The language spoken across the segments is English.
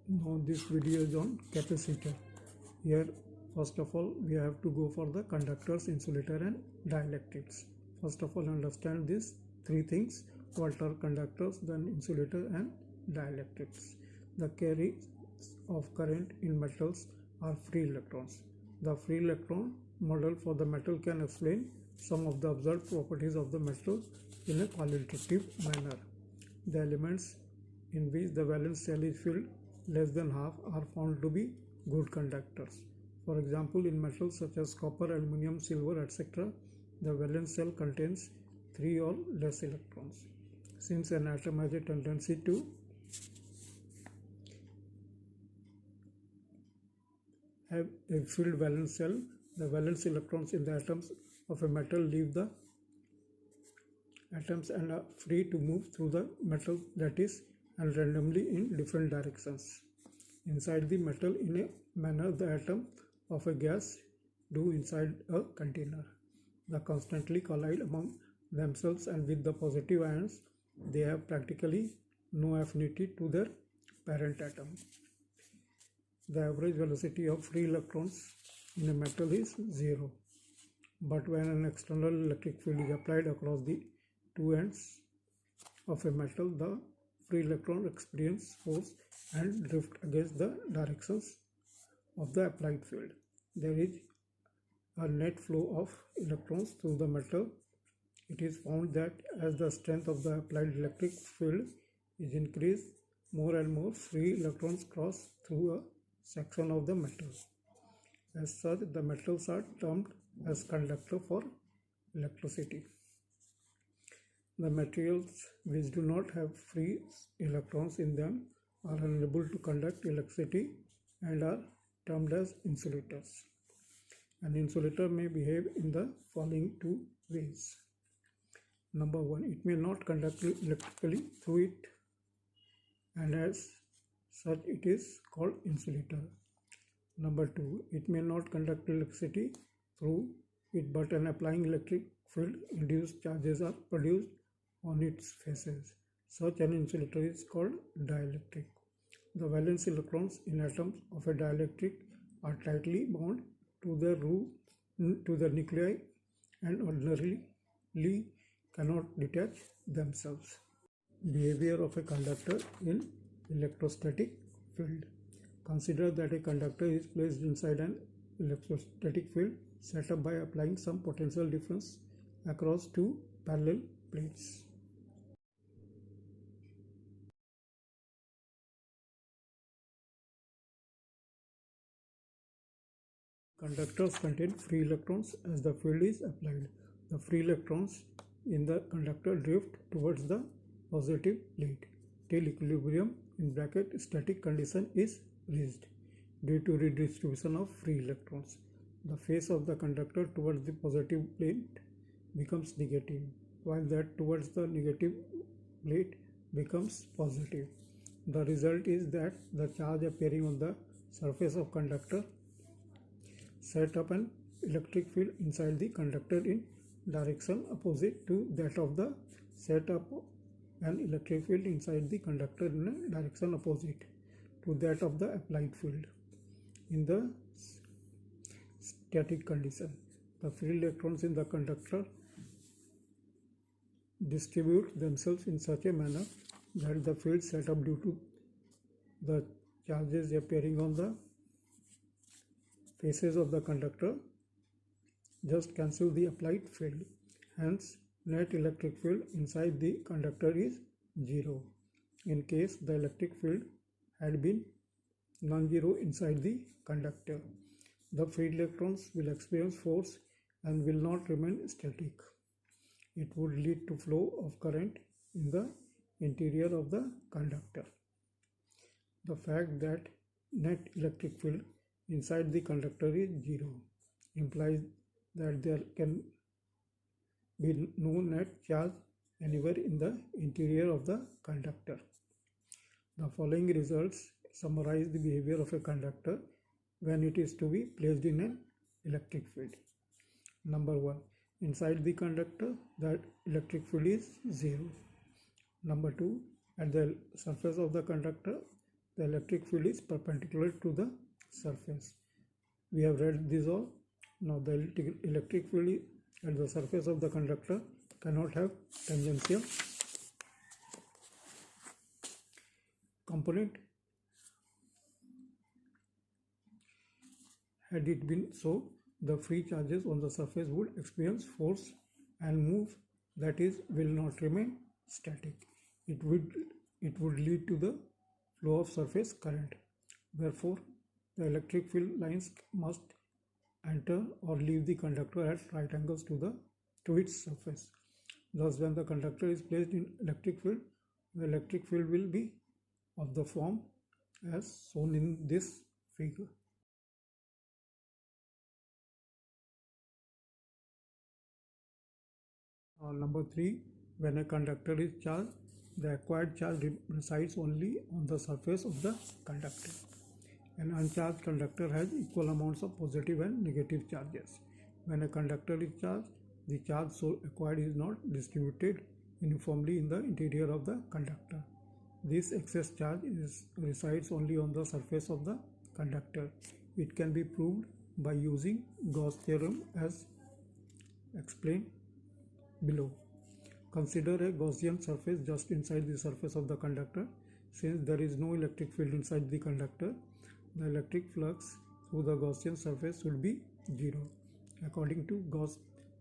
Now this video is on capacitor. Here first of all we have to go for the conductors, insulator and dielectrics. First of all understand these three things: what are conductors, then insulator and dielectrics. The carriers of current in metals are free electrons. The free electron model for the metal can explain some of the observed properties of the metal in a qualitative manner. The elements in which the valence shell is filled less than half are found to be good conductors. For example, in metals such as copper, aluminum, silver, etc., the valence shell contains 3 or less electrons. Since an atom has a tendency to have a filled valence shell, the valence electrons in the atoms of a metal leave the atoms and are free to move through the metal, that is, and randomly in different directions inside the metal in a manner the atom of a gas do inside a container. They constantly collide among themselves, and with the positive ions they have practically no affinity to their parent atom. The average velocity of free electrons in a metal is 0, but when an external electric field is applied across the two ends of a metal, the free electron experience force and drift against the directions of the applied field. There is a net flow of electrons through the metal. It is found that as the strength of the applied electric field is increased, more and more free electrons cross through a section of the metal. As such, the metals are termed as conductor for electricity. The materials which do not have free electrons in them are unable to conduct electricity and are termed as insulators. An insulator may behave in the following two ways. Number one, it may not conduct electrically through it, and as such it is called insulator. Number two, it may not conduct electricity through it, but an applying electric field induced charges are produced on its faces. Such an insulator is called dielectric. The valence electrons in atoms of a dielectric are tightly bound to the nuclei and ordinarily cannot detach themselves. Behavior of a conductor in electrostatic field. Consider that a conductor is placed inside an electrostatic field set up by applying some potential difference across two parallel plates. Conductors contain free electrons as the field is applied. The free electrons in the conductor drift towards the positive plate till equilibrium (static condition) is reached due to redistribution of free electrons. The face of the conductor towards the positive plate becomes negative, while that towards the negative plate becomes positive. The result is that the charge appearing on the surface of conductor set up an electric field inside the conductor in direction opposite to that of the set up an electric field inside the conductor in a direction opposite to that of the applied field. In the static condition, the free electrons in the conductor distribute themselves in such a manner that the field set up due to the charges appearing on the faces of the conductor just cancel the applied field. Hence, net electric field inside the conductor is 0 in case the electric field had been non-zero inside the conductor. The free electrons will experience force and will not remain static. It would lead to flow of current in the interior of the conductor. The fact that net electric field inside the conductor is 0 implies that there can be no net charge anywhere in the interior of the conductor. The following results summarize the behavior of a conductor when it is to be placed in an electric field. Number 1. Inside the conductor, the electric field is 0. Number 2. At the surface of the conductor, the electric field is perpendicular to the surface. We have read this all. Now the electric field at the surface of the conductor cannot have tangential component. Had it been so, the free charges on the surface would experience force and move, that is, will not remain static. It would lead to the flow of surface current. Therefore, the electric field lines must enter or leave the conductor at right angles to its surface. Thus, when the conductor is placed in electric field, the electric field will be of the form as shown in this figure. Number 3, when a conductor is charged, the acquired charge resides only on the surface of the conductor. An uncharged conductor has equal amounts of positive and negative charges. When a conductor is charged, the charge so acquired is not distributed uniformly in the interior of the conductor. This excess charge resides only on the surface of the conductor. It can be proved by using Gauss theorem as explained below. Consider a Gaussian surface just inside the surface of the conductor. Since there is no electric field inside the conductor, the electric flux through the Gaussian surface will be 0. According to Gauss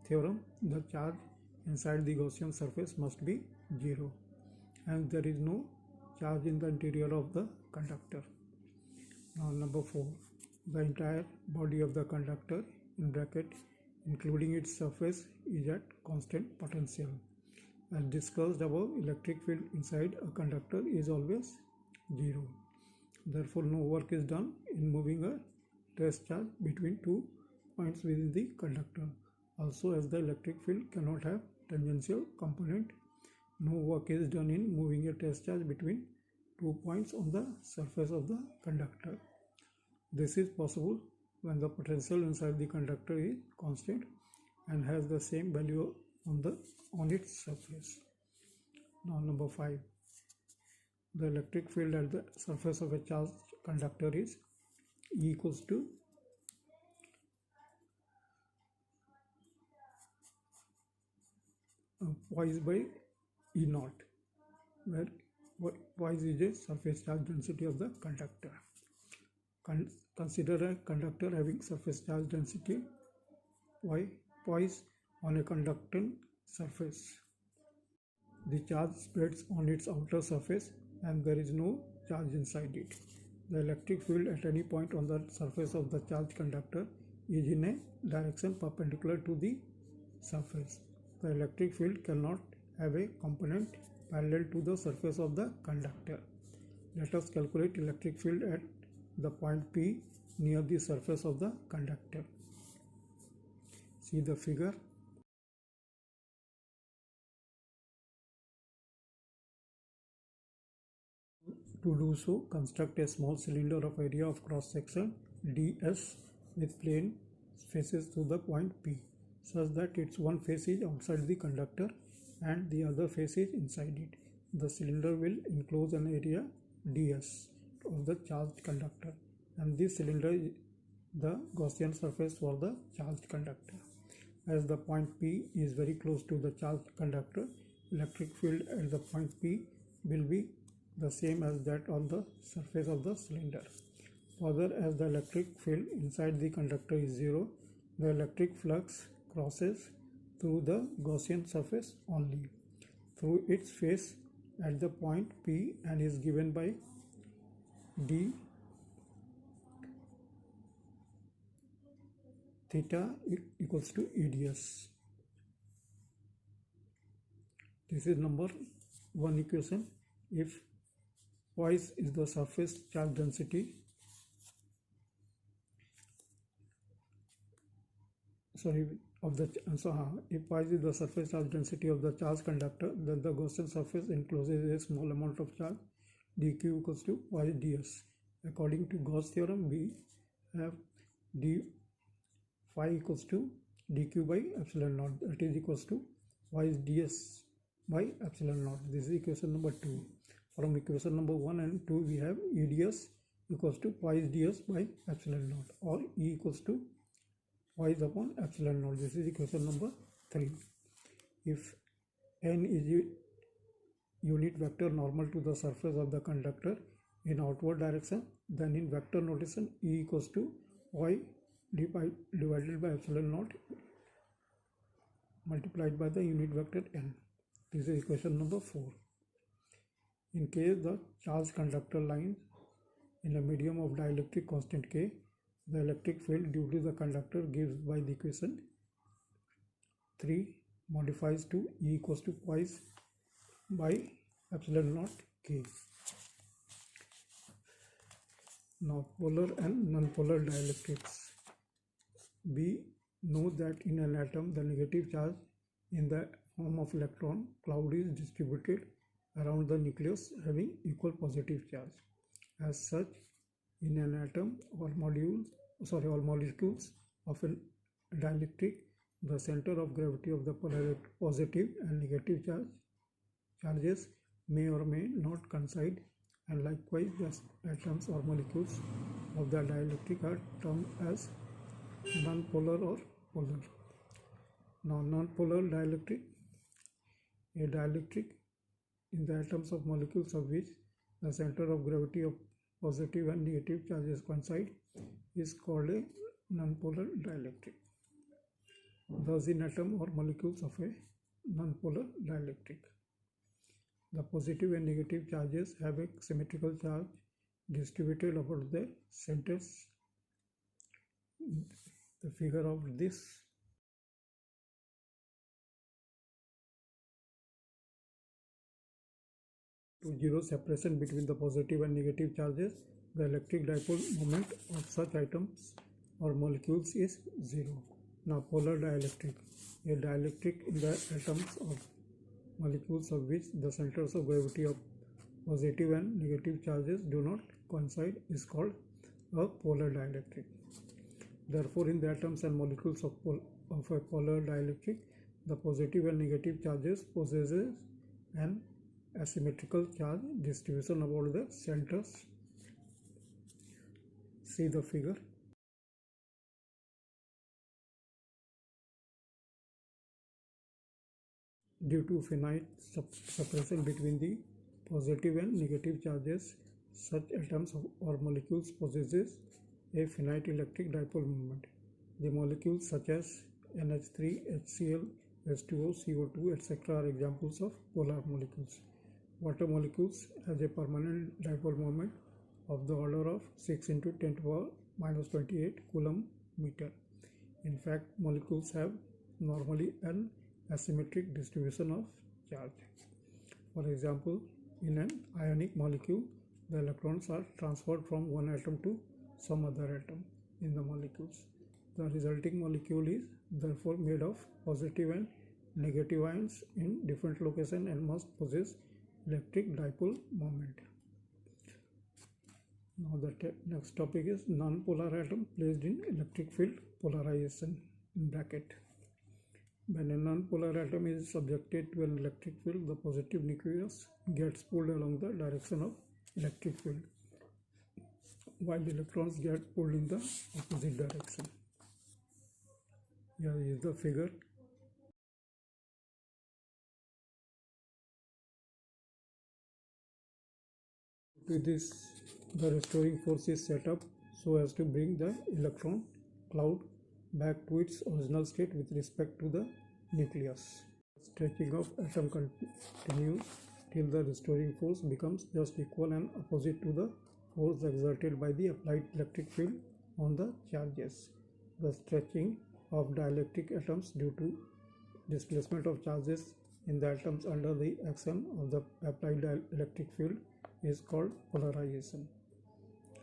theorem, the charge inside the Gaussian surface must be 0, and there is no charge in the interior of the conductor. Now number 4, the entire body of the conductor in bracket including its surface is at constant potential. As discussed above, electric field inside a conductor is always 0. Therefore, no work is done in moving a test charge between 2 points within the conductor. Also, as the electric field cannot have tangential component, no work is done in moving a test charge between 2 points on the surface of the conductor. This is possible when the potential inside the conductor is constant and has the same value on its surface. Now number 5. The electric field at the surface of a charged conductor is E equals to Poise by E naught, where Poise is a surface charge density of the conductor. Consider a conductor having surface charge density Poise on a conducting surface. The charge spreads on its outer surface and there is no charge inside it. The electric field at any point on the surface of the charged conductor is in a direction perpendicular to the surface. The electric field cannot have a component parallel to the surface of the conductor. Let us calculate electric field at the point P near the surface of the conductor. See the figure. To do so, construct a small cylinder of area of cross section ds with plane faces to the point P, such that its one face is outside the conductor and the other face is inside it. The cylinder will enclose an area ds of the charged conductor, and this cylinder is the Gaussian surface for the charged conductor. As the point P is very close to the charged conductor, electric field at the point P will be the same as that on the surface of the cylinder. Further, as the electric field inside the conductor is 0, the electric flux crosses through the Gaussian surface only through its face at the point P and is given by d theta equals to EDS. This is number 1 equation. If Poise is the surface charge density, if Poise is the surface charge density of the charged conductor, then the Gaussian surface encloses a small amount of charge, dq equals to Poise ds. According to Gauss theorem, we have d phi equals to dq by epsilon naught, that is equals to Poise ds by epsilon naught. This is equation number 2. From equation number 1 and 2 we have EDS equals to twice ds by epsilon naught, or E equals to twice upon epsilon naught. This is equation number 3. If n is unit vector normal to the surface of the conductor in outward direction, then in vector notation E equals to y divided by epsilon naught multiplied by the unit vector n. This is equation number 4. In case the charged conductor lines in a medium of dielectric constant K, the electric field due to the conductor given by the equation 3 modifies to E equals to twice by epsilon naught K. Now polar and non-polar dielectrics. We know that in an atom the negative charge in the form of electron cloud is distributed around the nucleus having equal positive charge. As such, in an atom or molecules of a dielectric, the center of gravity of the positive and negative charges may or may not coincide, and likewise the atoms or molecules of the dielectric are termed as non-polar or polar. Now, non-polar dielectric, a dielectric in the atoms of molecules of which the center of gravity of positive and negative charges coincide is called a non-polar dielectric. Thus, in atom or molecules of a non-polar dielectric, the positive and negative charges have a symmetrical charge distributed about their centers. The figure of this to zero separation between the positive and negative charges, the electric dipole moment of such atoms or molecules is 0. Now, polar dielectric, a dielectric in the atoms of molecules of which the centers of gravity of positive and negative charges do not coincide is called a polar dielectric. Therefore, in the atoms and molecules of a polar dielectric, the positive and negative charges possesses an asymmetrical charge distribution about the centers. See the figure. Due to finite separation between the positive and negative charges, such atoms or molecules possesses a finite electric dipole moment. The molecules such as NH3, HCl, H2O, CO2, etc. are examples of polar molecules. Water molecules has a permanent dipole moment of the order of 6 × 10⁻⁻28 coulomb meter. In fact, molecules have normally an asymmetric distribution of charge. For example, in an ionic molecule, the electrons are transferred from one atom to some other atom in the molecules. The resulting molecule is therefore made of positive and negative ions in different locations and must possess electric dipole moment. Now the next topic is non-polar atom placed in electric field polarization in bracket. When a non-polar atom is subjected to an electric field, the positive nucleus gets pulled along the direction of electric field, while the electrons get pulled in the opposite direction. Here is the figure. With this, the restoring force is set up so as to bring the electron cloud back to its original state with respect to the nucleus. Stretching of atom continues till the restoring force becomes just equal and opposite to the force exerted by the applied electric field on the charges. The stretching of dielectric atoms due to displacement of charges in the atoms under the action of the applied electric field is called polarization.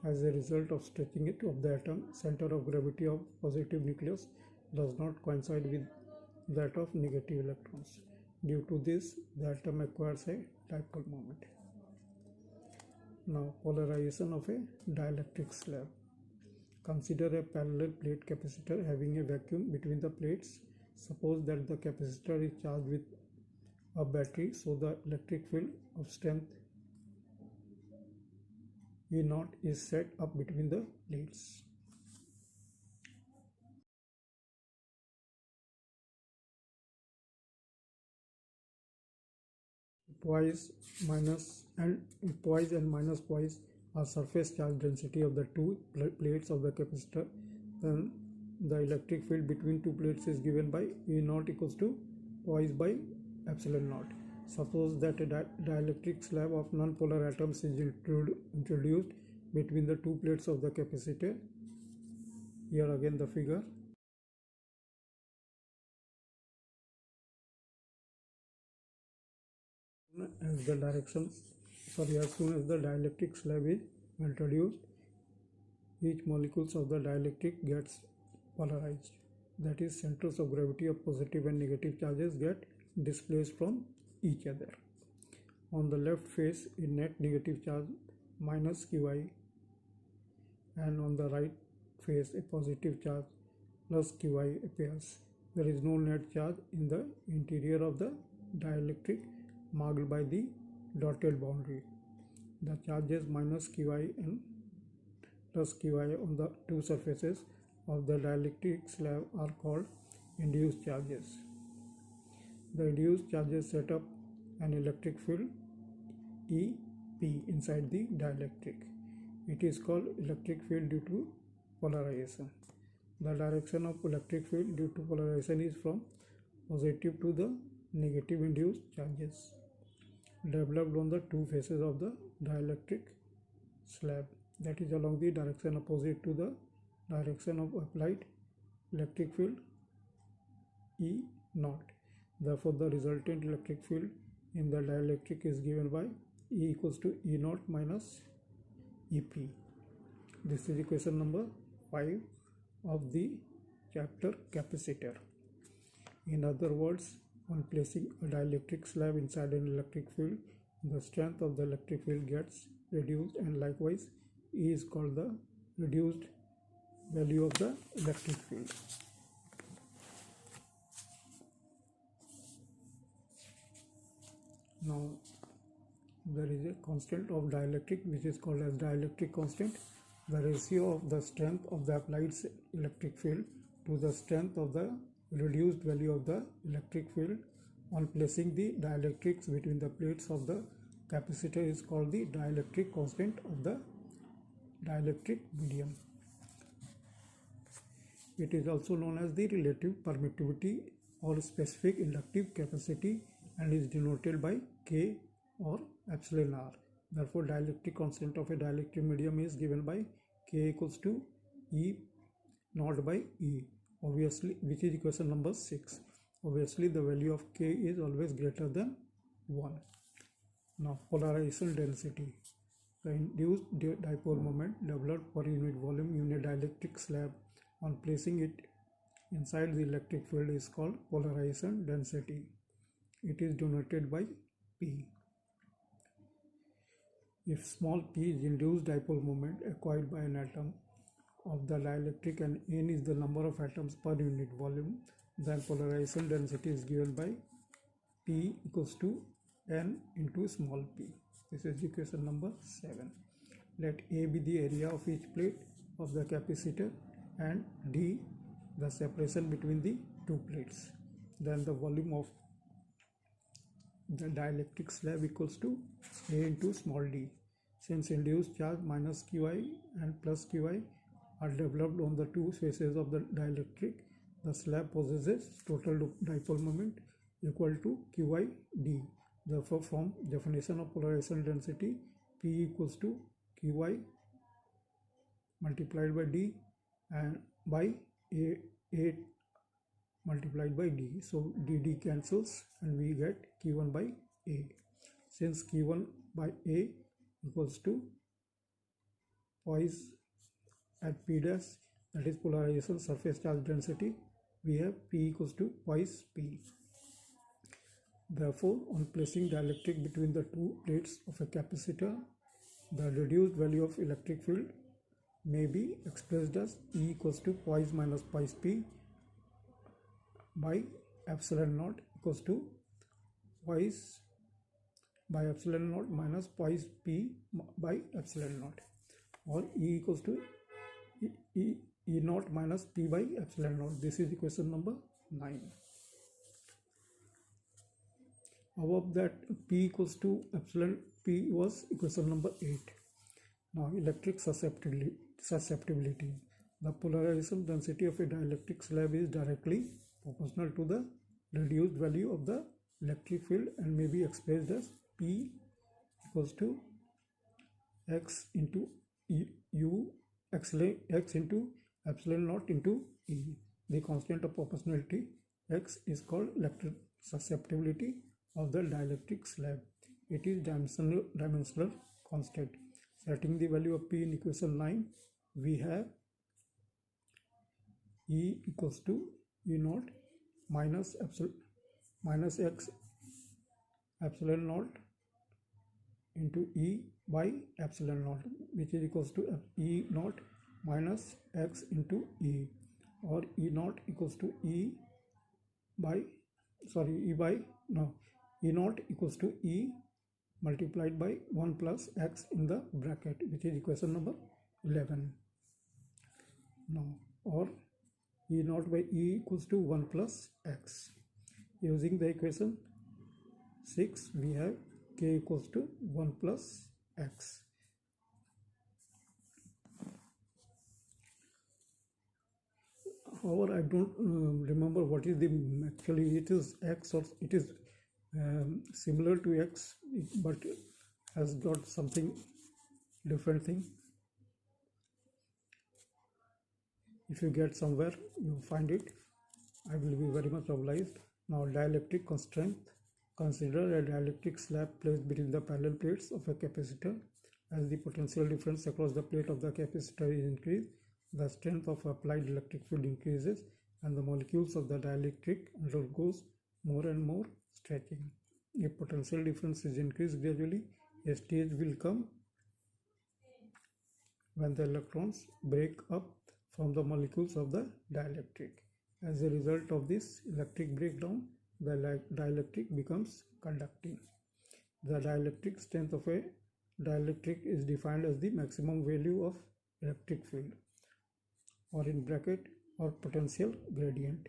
As a result of stretching it of the atom, center of gravity of positive nucleus does not coincide with that of negative electrons. Due to this, the atom acquires a dipole moment. Now, polarization of a dielectric slab. Consider a parallel plate capacitor having a vacuum between the plates. Suppose that the capacitor is charged with a battery, so the electric field of strength E naught is set up between the plates. Poise and minus poise are surface charge density of the two plates of the capacitor. Then the electric field between two plates is given by E naught equals to poise by epsilon naught. Suppose that a dielectric slab of non-polar atoms is introduced between the two plates of the capacitor. Here again the figure. As soon as the dielectric slab is introduced, each molecules of the dielectric gets polarized. That is, centers of gravity of positive and negative charges get displaced from each other. On the left face, a net negative charge minus Qi, and on the right face, a positive charge plus Qi appears. There is no net charge in the interior of the dielectric marked by the dotted boundary. The charges minus Qi and plus Qi on the two surfaces of the dielectric slab are called induced charges. The induced charges set up an electric field EP inside the dielectric. It is called electric field due to polarization. The direction of electric field due to polarization is from positive to the negative induced charges developed on the two faces of the dielectric slab, that is along the direction opposite to the direction of applied electric field E naught. Therefore, the resultant electric field in the dielectric is given by E equals to E naught minus EP. This is equation number 5 of the chapter capacitor. In other words, on placing a dielectric slab inside an electric field, the strength of the electric field gets reduced, and likewise E is called the reduced value of the electric field. Now there is a constant of dielectric which is called as dielectric constant. The ratio of the strength of the applied electric field to the strength of the reduced value of the electric field on placing the dielectrics between the plates of the capacitor is called the dielectric constant of the dielectric medium. It is also known as the relative permittivity or specific inductive capacity and is denoted by K or epsilon R. Therefore, dielectric constant of a dielectric medium is given by K equals to E naught by E, obviously, which is equation number 6. Obviously, the value of K is always greater than 1. Now, polarization density. The induced dipole moment developed per unit volume in a dielectric slab on placing it inside the electric field is called polarization density. It is denoted by P. If small p is induced dipole moment acquired by an atom of the dielectric and n is the number of atoms per unit volume, then polarization density is given by P equals to n into small p. This is equation number 7. Let A be the area of each plate of the capacitor and D the separation between the two plates. Then the volume of the dielectric slab equals to A into small d. Since induced charge minus Qi and plus Qi are developed on the two faces of the dielectric, the slab possesses total dipole moment equal to Qi d. Therefore, from definition of polarization density, P equals to Qi multiplied by d and by A multiplied by d. So dd cancels and we get Q1 by A. Since Q1 by A equals to poise at P dash, that is polarization surface charge density, we have P equals to poise P. Therefore, on placing dielectric between the two plates of a capacitor, the reduced value of electric field may be expressed as E equals to poise minus poise P by epsilon naught equals to poise by epsilon naught minus poise P by epsilon naught. or E equals to E naught minus P by epsilon naught. This is equation number 9. Above that, P equals to epsilon P was equation number 8. Now electric susceptibility. The polarization density of a dielectric slab is directly proportional to the reduced value of the electric field and may be expressed as P equals to X into U X into epsilon naught into E. The constant of proportionality X is called electric susceptibility of the dielectric slab. It is dimensional constant. Setting the value of P in equation 9, we have E equals to E naught minus X epsilon naught into E by epsilon naught, which is equals to E naught minus X into E, or E naught equals to E naught equals to E multiplied by 1 plus X in the bracket, which is equation number 11. Now, or E naught by E equals to 1 plus X. Using the equation 6, we have K equals to 1 plus X. However, I don't remember what is the actually it is X, or it is similar to X but has got something different thing. If you get somewhere, you find it, I will be very much obliged. Now, dielectric constraint. Consider a dielectric slab placed between the parallel plates of a capacitor. As the potential difference across the plate of the capacitor is increased, the strength of applied electric field increases and the molecules of the dielectric undergoes more and more stretching. If potential difference is increased gradually, a stage will come when the electrons break up from the molecules of the dielectric. As a result of this electric breakdown, the dielectric becomes conducting. The dielectric strength of a dielectric is defined as the maximum value of electric field, or in bracket, or potential gradient,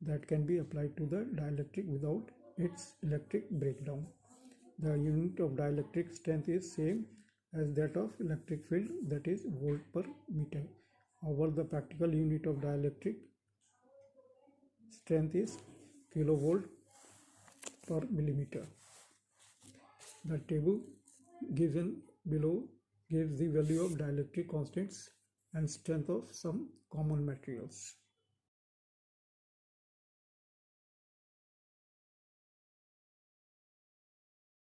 that can be applied to the dielectric without its electric breakdown. The unit of dielectric strength is same as that of electric field, that is volt per meter. However, the practical unit of dielectric strength is kilovolt per millimeter. The table given below gives the value of dielectric constants and strength of some common materials.